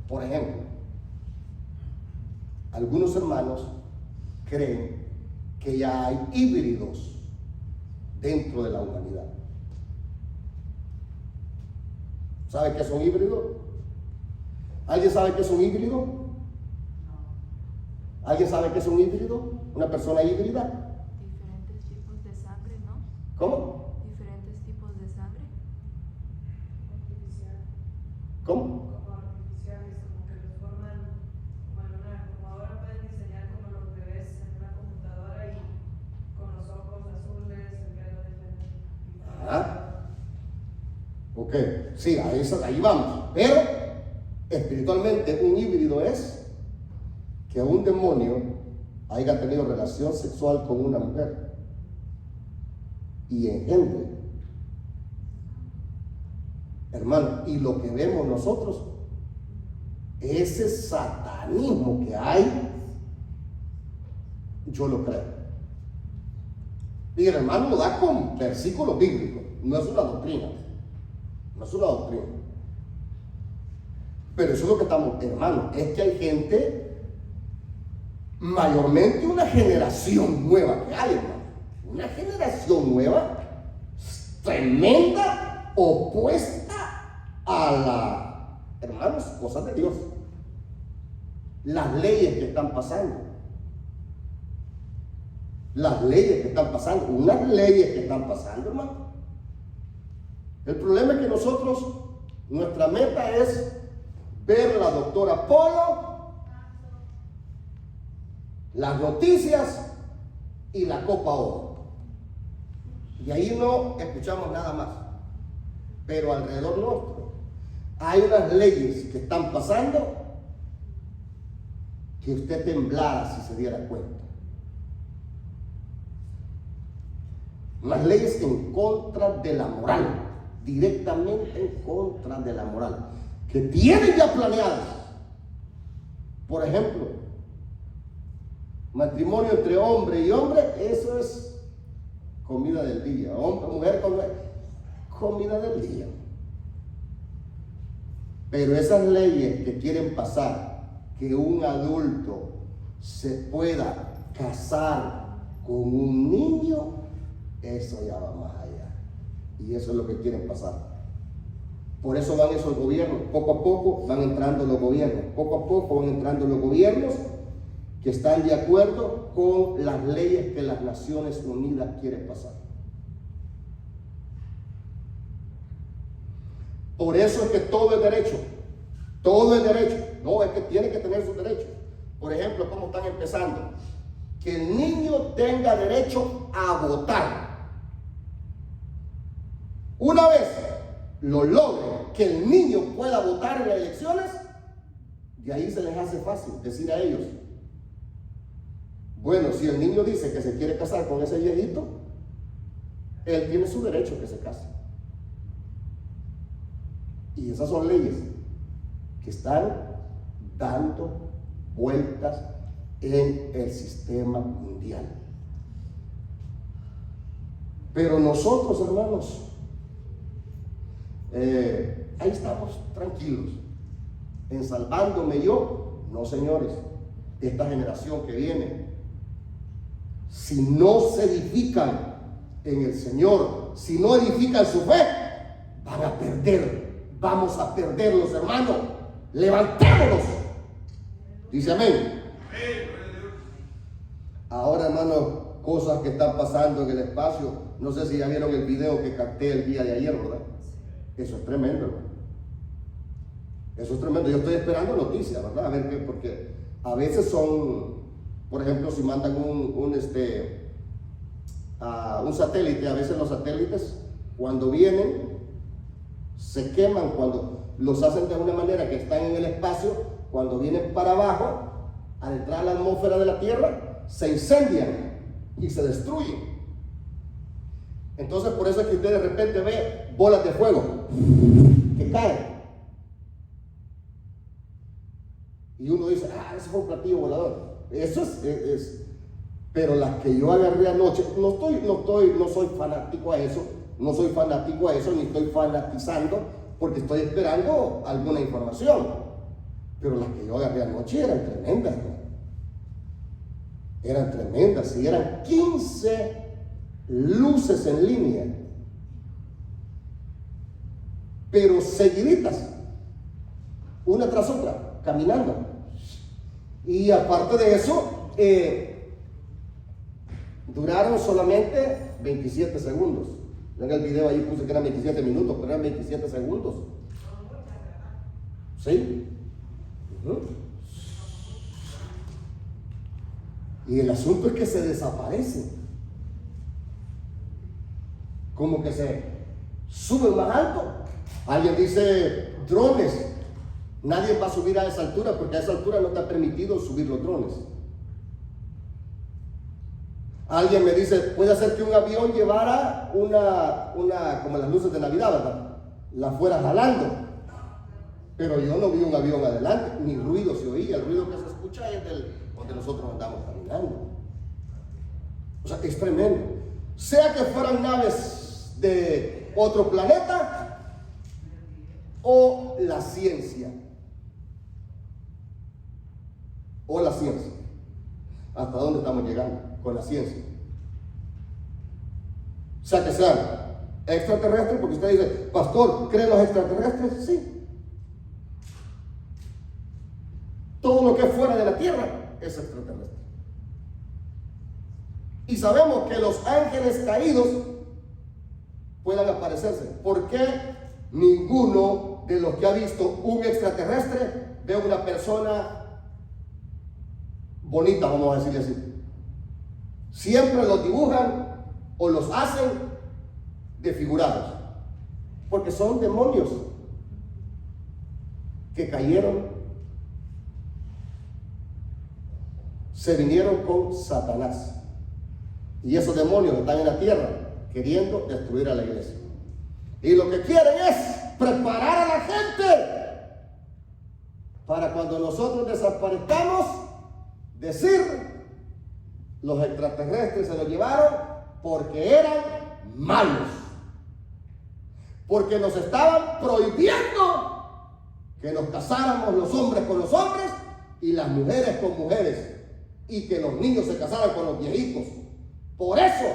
Por ejemplo, algunos hermanos creen que ya hay híbridos dentro de la humanidad. ¿Sabe qué es un híbrido? ¿Alguien sabe qué es un híbrido? ¿Alguien sabe qué es un híbrido? ¿Una persona híbrida? Diferentes tipos de sangre, ¿no? ¿Cómo? Diferentes tipos de sangre. Artificial. ¿Cómo? Como artificiales, como que los forman como ahora pueden diseñar como los bebés en una computadora y con los ojos azules, el pelo diferente. Ajá. Ok, sí, ahí vamos. Pero espiritualmente un híbrido es que un demonio haya tenido relación sexual con una mujer y engendre. Hermano, y lo que vemos nosotros, ese satanismo que hay, yo lo creo. Y el hermano lo da con versículos bíblicos, no es una doctrina. Pero eso es lo que estamos, hermano, es que hay gente, mayormente una generación nueva que hay, hermano. Una generación nueva, tremenda, opuesta a hermanos, cosas de Dios. Las leyes que están pasando. Unas leyes que están pasando, hermano. El problema es que nosotros, nuestra meta es ver la doctora Polo, las noticias y la Copa Oro. Y ahí no escuchamos nada más. Pero alrededor nuestro hay unas leyes que están pasando que usted temblara si se diera cuenta. Unas leyes en contra de la moral, directamente en contra de la moral, que tienen ya planeadas. Por ejemplo, matrimonio entre hombre y hombre, eso es comida del día. Hombre, mujer, comida del día. Pero esas leyes que quieren pasar, que un adulto se pueda casar con un niño, eso ya va más allá. Y eso es lo que quieren pasar. Por eso van esos gobiernos. Poco a poco van entrando los gobiernos. Que están de acuerdo con las leyes que las Naciones Unidas quieren pasar. Por eso es que todo es derecho. No, es que tiene que tener sus derechos. Por ejemplo, ¿cómo están empezando? Que el niño tenga derecho a votar. Una vez lo logren, que el niño pueda votar en las elecciones, de ahí se les hace fácil decir a ellos: bueno, si el niño dice que se quiere casar con ese viejito, él tiene su derecho que se case. Y esas son leyes que están dando vueltas en el sistema mundial. Pero nosotros, hermanos, ahí estamos tranquilos. En salvándome yo, no, señores. Esta generación que viene, si no se edifican en el Señor, si no edifican su fe, van a perder. Vamos a perderlos, hermanos. Levantémonos. Dice amén. Ahora, hermano, cosas que están pasando en el espacio. No sé si ya vieron el video que capté el día de ayer, ¿verdad? Eso es tremendo, hermano. Eso es tremendo. Yo estoy esperando noticias, ¿verdad? A ver qué, porque a veces son, por ejemplo, si mandan un satélite, a veces los satélites cuando vienen se queman, cuando los hacen de una manera que están en el espacio, cuando vienen para abajo, al entrar a la atmósfera de la Tierra, se incendian y se destruyen. Entonces por eso es que usted de repente ve bolas de fuego que caen. Y uno dice, ese fue un platillo volador. Eso es. Pero las que yo agarré anoche, no soy fanático a eso, ni estoy fanatizando, porque estoy esperando alguna información. Pero las que yo agarré anoche eran tremendas, ¿no? Eran tremendas, y eran 15 luces en línea, pero seguiditas, una tras otra, caminando. Y aparte de eso, duraron solamente 27 segundos. En el video ahí puse que eran 27 minutos, pero eran 27 segundos. ¿Sí? Y el asunto es que se desaparecen. Como que se suben más alto. Alguien dice drones. Nadie va a subir a esa altura porque a esa altura no está permitido subir los drones. Alguien me dice, puede ser que un avión llevara como las luces de Navidad, ¿verdad? La fuera jalando. Pero yo no vi un avión adelante, ni ruido se oía. El ruido que se escucha es donde nosotros andamos caminando. O sea, es tremendo. Sea que fueran naves de otro planeta o la ciencia. ¿Hasta dónde estamos llegando con la ciencia? O sea, que sean extraterrestres, porque usted dice, pastor, ¿creen los extraterrestres? Sí. Todo lo que es fuera de la tierra es extraterrestre. Y sabemos que los ángeles caídos puedan aparecerse. ¿Por qué ninguno de los que ha visto un extraterrestre ve una persona bonita, vamos a decirle así? Siempre los dibujan o los hacen desfigurados, porque son demonios que cayeron, se vinieron con Satanás, y esos demonios están en la tierra queriendo destruir a la iglesia, y lo que quieren es preparar a la gente para cuando nosotros desaparezcamos decir, los extraterrestres se los llevaron porque eran malos, porque nos estaban prohibiendo que nos casáramos los hombres con los hombres y las mujeres con mujeres, y que los niños se casaran con los viejitos. Por eso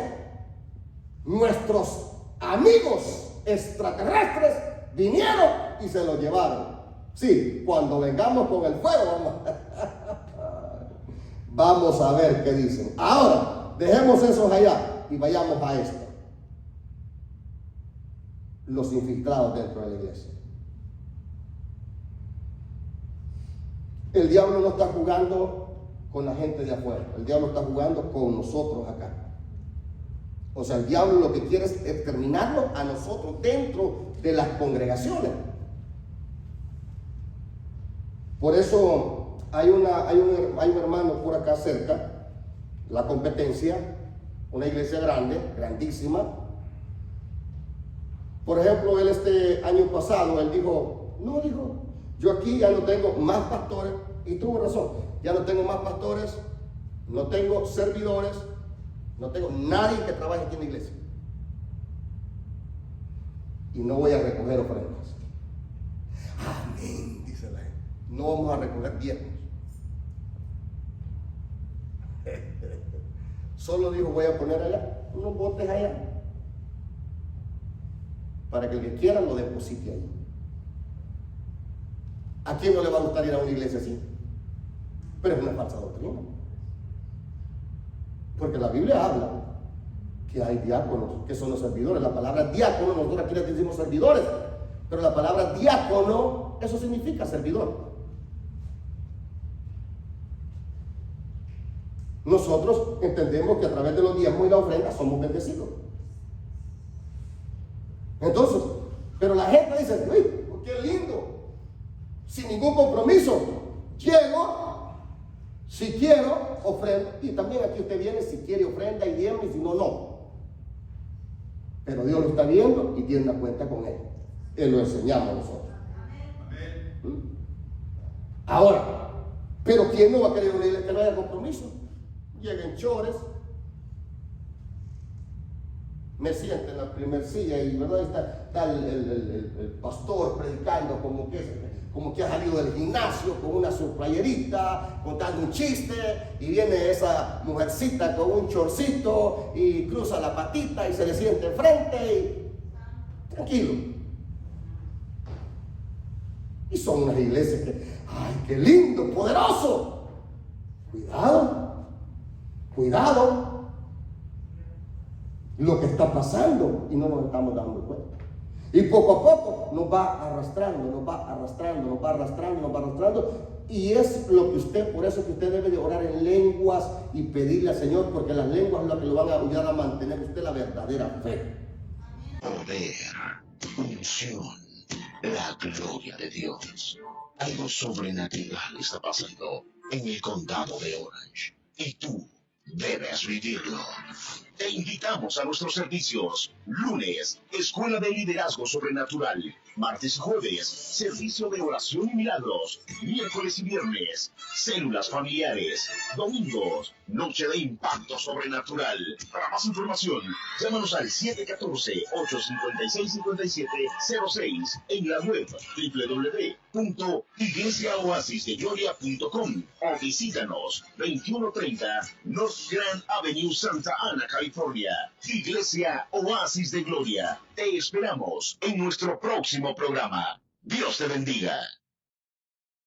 nuestros amigos extraterrestres vinieron y se los llevaron. Sí, cuando vengamos con el fuego vamos a ver qué dicen. Ahora, dejemos esos allá y vayamos a esto. Los infiltrados dentro de la iglesia. El diablo no está jugando con la gente de afuera. El diablo está jugando con nosotros acá. O sea, el diablo lo que quiere es exterminarnos a nosotros dentro de las congregaciones. Por eso hay un hermano por acá cerca, La Competencia, una iglesia grande, grandísima. Por ejemplo, él este año pasado, él dijo, yo aquí ya no tengo más pastores, y tuvo razón, ya no tengo más pastores, no tengo servidores, no tengo nadie que trabaje aquí en la iglesia. Y no voy a recoger ofrendas. Amén, dice la gente. No vamos a recoger diezmos. Solo dijo, voy a poner allá unos botes allá, para que el que quiera lo deposite ahí. ¿A quién no le va a gustar ir a una iglesia así? Pero es una falsa doctrina. Porque la Biblia habla que hay diáconos, que son los servidores. La palabra diácono, nosotros aquí les decimos servidores, Pero la palabra diácono, eso significa servidor. Nosotros entendemos que a través de los diezmos y la ofrenda somos bendecidos. Entonces, pero la gente dice, uy, qué lindo, sin ningún compromiso. Si quiero, ofrenda. Y también aquí usted viene si quiere ofrenda y diezmo, y si no, no. Pero Dios lo está viendo y tiene una cuenta con Él. Él lo enseñamos a nosotros. Ahora, pero ¿quién no va a querer una iglesia que no haya compromiso? Lleguen chores, me siento en la primer silla y ¿verdad? Está el pastor predicando como que ha salido del gimnasio con una playerita, contando un chiste, y viene esa mujercita con un chorcito y cruza la patita y se le siente enfrente y tranquilo. Y son unas iglesias que, ¡ay, qué lindo, poderoso! Cuidado lo que está pasando y no nos estamos dando cuenta. Y poco a poco nos va arrastrando, y es lo que usted, por eso que usted debe de orar en lenguas y pedirle al Señor, porque las lenguas es lo que lo van a ayudar a mantener usted la verdadera fe. Poder, unción, la gloria de Dios. Algo sobrenatural está pasando en el condado de Orange y tú debes vivirlo. Te invitamos a nuestros servicios. Lunes, Escuela de Liderazgo Sobrenatural. Martes y jueves, servicio de oración y milagros. Miércoles y viernes, células familiares. Domingos, noche de impacto sobrenatural. Para más información, llámanos al 714-856-5706 en la web www.iglesiaoasisdegloria.com o visítanos 2130 North Grand Avenue, Santa Ana, California. Iglesia Oasis de Gloria. Te esperamos en nuestro próximo programa. Dios te bendiga.